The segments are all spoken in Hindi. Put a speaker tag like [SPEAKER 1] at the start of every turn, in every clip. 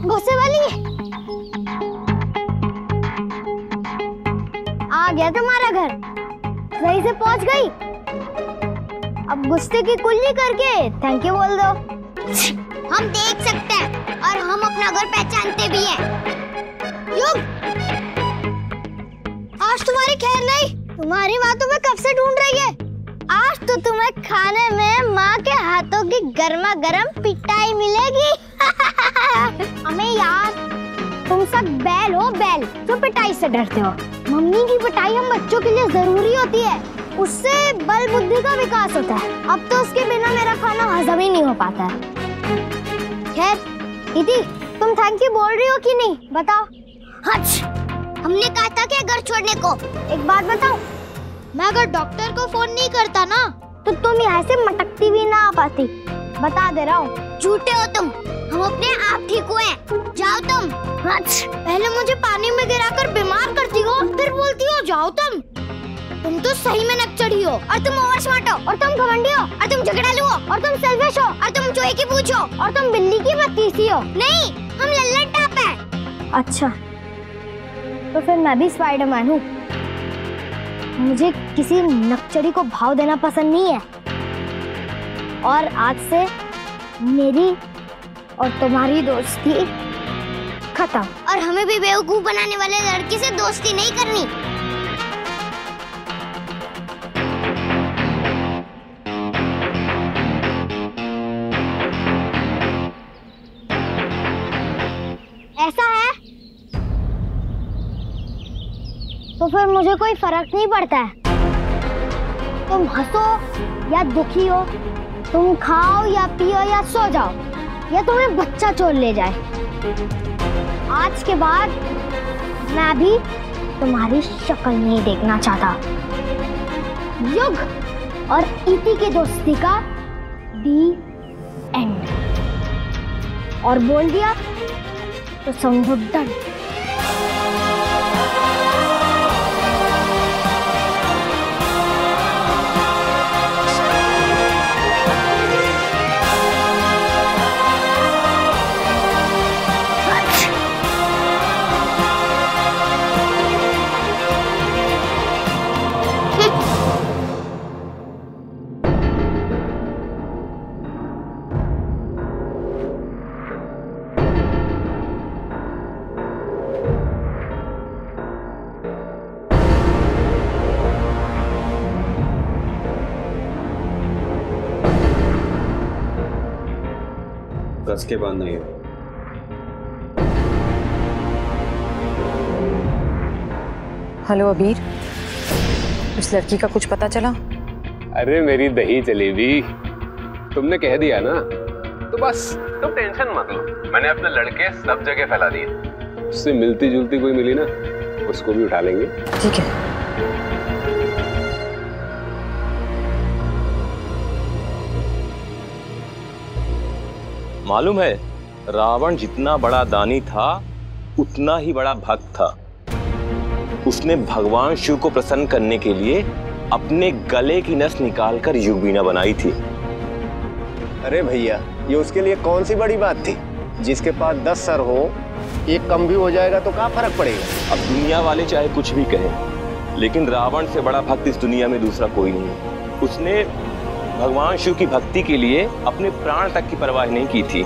[SPEAKER 1] गुस्से वाली आ गया तुम्हारा घर, सही से पहुंच गई। अब गुस्से की कुल्ली करके थैंक यू बोल दो।
[SPEAKER 2] हम देख सकते हैं और हम अपना घर पहचानते भी हैं। युग, आज तुम्हारी खैर नहीं।
[SPEAKER 1] तुम्हारी माँ तुम्हें कब से ढूंढ रही है। आज तो तुम्हें खाने में माँ के हाथों की गर्मा गर्म पिटाई मिलेगी। हमें यार, तुम सब बैल हो, बैल जो पिटाई से डरते हो। मम्मी की पिटाई हम बच्चों के लिए जरूरी होती है, उससे बल बुद्धि का विकास होता है। अब तो उसके बिना मेरा खाना हजम ही नहीं हो पाता है। खैर दीदी, तुम थैंक यू बोल रही हो कि नहीं बताओ।
[SPEAKER 2] हच, हमने कहा था कि घर छोड़ने को।
[SPEAKER 1] एक बात बताओ,
[SPEAKER 2] मैं अगर डॉक्टर को फोन नहीं करता ना
[SPEAKER 1] तो तुम यहाँ से मटकती भी ना आ पाती। बता दे रहा हूँ।
[SPEAKER 2] झूठे हो तुम, हम अपने आप ठीक हुए हैं। जाओ तुम। पहले मुझे पानी में गिराकर बीमार करती हो, फिर बोलती हो जाओ तुम। तुम तो सही में नकचड़ी हो, और तुम ओवर स्मार्ट हो,
[SPEAKER 1] और तुम घमंडी हो,
[SPEAKER 2] और तुम झगड़ालू हो,
[SPEAKER 1] और तुम सेल्फिश हो,
[SPEAKER 2] और तुम चूहे की पूंछ हो,
[SPEAKER 1] और तुम बिल्ली की बत्तीसी हो।
[SPEAKER 2] नहीं, हम लल्लड़ टाप हैं।
[SPEAKER 1] अच्छा, तो फिर मैं भी स्पाइडरमैन हूँ। मुझे किसी नकचड़ी को भाव देना पसंद नहीं है। और आज से मेरी और तुम्हारी दोस्ती खत्म।
[SPEAKER 2] और हमें भी बेवकूफ बनाने वाले लड़के से दोस्ती नहीं करनी।
[SPEAKER 1] ऐसा है तो फिर मुझे कोई फर्क नहीं पड़ता है। तुम हंसो या दुखी हो, तुम खाओ या पियो या सो जाओ, या तुम्हें बच्चा चोर ले जाए। आज के बाद मैं भी तुम्हारी शक्ल नहीं देखना चाहता। युग और इति की दोस्ती का दी एंड। और बोल दिया तो समझो डन।
[SPEAKER 3] कस के बांधना है।
[SPEAKER 4] हेलो अबीर, उस लड़की का कुछ पता चला?
[SPEAKER 5] अरे मेरी दही जलेबी, तुमने कह दिया ना तो बस तुम टेंशन मत लो। मैंने अपने लड़के सब जगह फैला दिए। उससे मिलती जुलती कोई मिली ना, उसको भी उठा लेंगे।
[SPEAKER 4] ठीक है।
[SPEAKER 6] मालूम है, रावण जितना बड़ा दानी था उतना ही बड़ा भक्त था। उसने भगवान शिव को प्रसन्न करने के लिए अपने गले की नस निकालकर युगवीणा बनाई थी।
[SPEAKER 7] अरे भैया, ये उसके लिए कौन सी बड़ी बात थी? जिसके पास 10 सर हो, एक कम भी हो जाएगा तो क्या फर्क पड़ेगा।
[SPEAKER 6] अब दुनिया वाले चाहे कुछ भी कहें, लेकिन रावण से बड़ा भक्त इस दुनिया में दूसरा कोई नहीं है। उसने भगवान शिव की भक्ति के लिए अपने प्राण तक की परवाह नहीं की थी।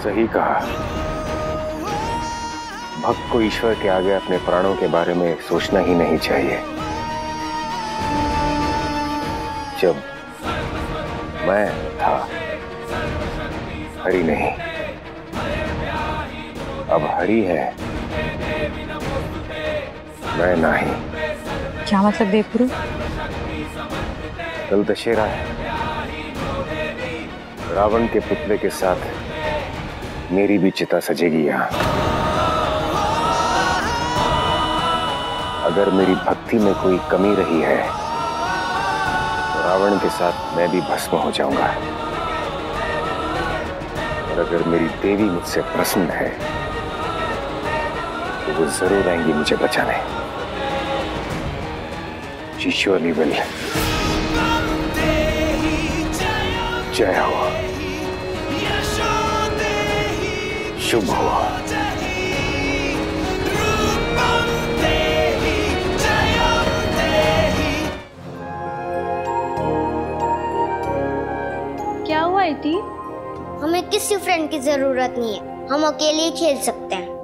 [SPEAKER 7] सही कहा, भक्त को ईश्वर के आगे अपने प्राणों के बारे में सोचना ही नहीं चाहिए। जब मैं था, हरि नहीं, अब हरि है, मैं नहीं।
[SPEAKER 4] क्या मतलब देवगुरु?
[SPEAKER 7] कल दशहरा है। रावण के पुतले के साथ मेरी भी चिता सजेगी यहाँ। अगर मेरी भक्ति में कोई कमी रही है तो रावण के साथ मैं भी भस्म हो जाऊंगा। और अगर मेरी देवी मुझसे प्रसन्न है
[SPEAKER 6] तो वो जरूर आएंगी मुझे बचाने। She surely will. जय हो, शुभ हो।
[SPEAKER 8] क्या हुआ इटी?
[SPEAKER 2] हमें किसी फ्रेंड की जरूरत नहीं है, हम अकेले ही खेल सकते हैं।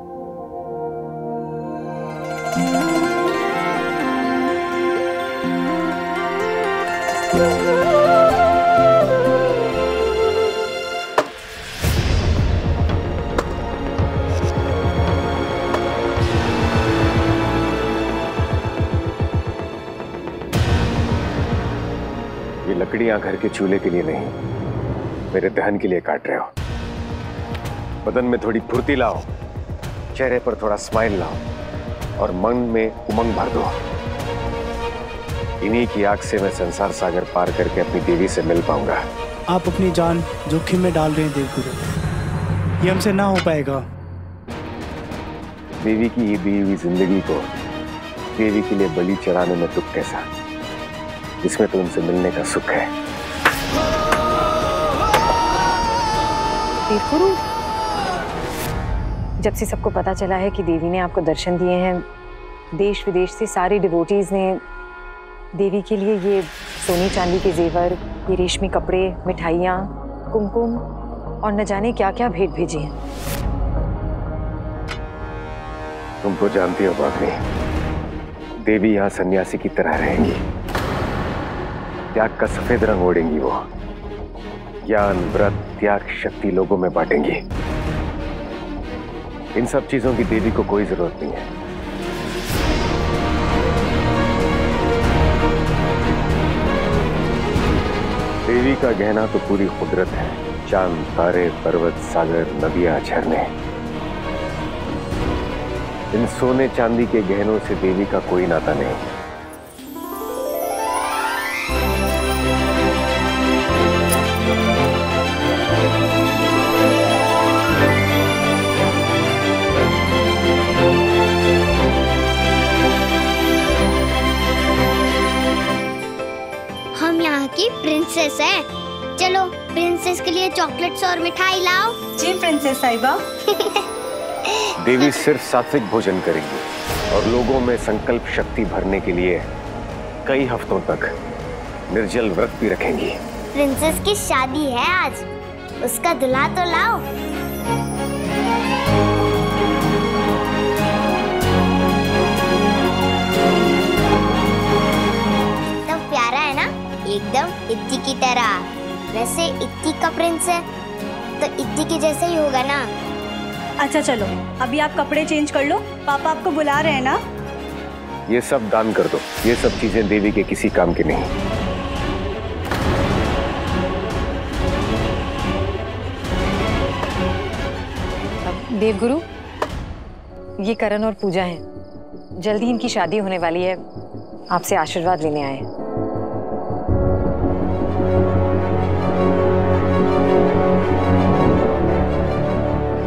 [SPEAKER 6] ये लकड़ियां घर के चूल्हे के लिए नहीं, मेरे दहन के लिए काट रहे हो। बदन में थोड़ी फुर्ती लाओ, चेहरे पर थोड़ा स्माइल लाओ और मन में उमंग भर दो। इन्हीं की आग से मैं संसार सागर पार करके अपनी देवी से मिल पाऊंगा।
[SPEAKER 9] आप अपनी जान जोखिम में डाल रहे हैं देवगुरु, ये हमसे ना हो पाएगा।
[SPEAKER 6] देवी की ये दी हुई जिंदगी को देवी के लिए बलि चढ़ाने में दुख कैसा, इसमें तो उनसे मिलने का सुख है।
[SPEAKER 4] देवगुरु, जब से सबको पता चला है कि देवी ने आपको दर्शन दिए हैं, देश विदेश से सारे डिवोटीज ने देवी के लिए ये सोने चांदी के जेवर, ये रेशमी कपड़े, मिठाइयाँ, कुमकुम और न जाने क्या क्या भेंट भेजी हैं।
[SPEAKER 6] तुम तो जानती हो भाभी, देवी यहाँ सन्यासी की तरह रहेंगी। त्याग का सफेद रंग ओढ़ेंगी वो, ज्ञान, व्रत, त्याग, शक्ति लोगों में बांटेंगी। इन सब चीजों की देवी को कोई जरूरत नहीं है। देवी का गहना तो पूरी कुदरत है, चांद, तारे, पर्वत, सागर, नदियां, झरने। इन सोने चांदी के गहनों से देवी का कोई नाता नहीं।
[SPEAKER 2] हम यहाँ की प्रिंसेस है, चलो प्रिंसेस के लिए चॉकलेट्स और मिठाई लाओ।
[SPEAKER 8] जी प्रिंसेस साहिबा।
[SPEAKER 6] देवी सिर्फ सात्विक भोजन करेंगी और लोगों में संकल्प शक्ति भरने के लिए कई हफ्तों तक निर्जल व्रत भी रखेंगी।
[SPEAKER 2] प्रिंसेस की शादी है आज, उसका दुल्हा तो लाओ। तो प्यारा है ना, एकदम इत्ती की तरह। वैसे इत्ती का प्रिंस है तो इत्ती की जैसे ही होगा ना।
[SPEAKER 8] अच्छा चलो, अभी आप कपड़े चेंज कर लो, पापा आपको बुला रहे हैं ना।
[SPEAKER 6] ये सब दान कर दो, ये सब चीजें देवी के किसी काम की नहीं।
[SPEAKER 4] देवगुरु, ये करण और पूजा हैं। जल्दी इनकी शादी होने वाली है, आपसे आशीर्वाद लेने आए।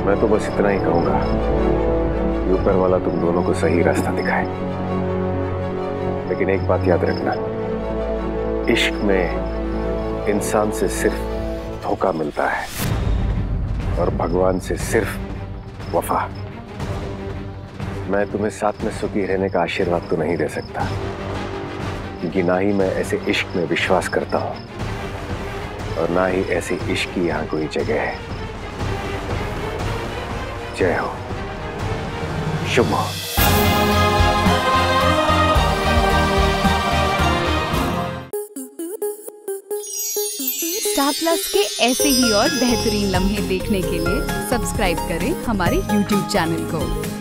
[SPEAKER 6] मैं तो बस इतना ही कहूंगा कि ऊपर वाला तुम दोनों को सही रास्ता दिखाए। लेकिन एक बात याद रखना, इश्क में इंसान से सिर्फ धोखा मिलता है और भगवान से सिर्फ वफा। मैं तुम्हें साथ में सुखी रहने का आशीर्वाद तो नहीं दे सकता, क्योंकि ना ही मैं ऐसे इश्क में विश्वास करता हूं और ना ही ऐसे इश्क की यहां कोई जगह है। जय हो, शुभ हो।
[SPEAKER 10] स्टार प्लस के ऐसे ही और बेहतरीन लम्हे देखने के लिए सब्सक्राइब करें हमारे YouTube चैनल को।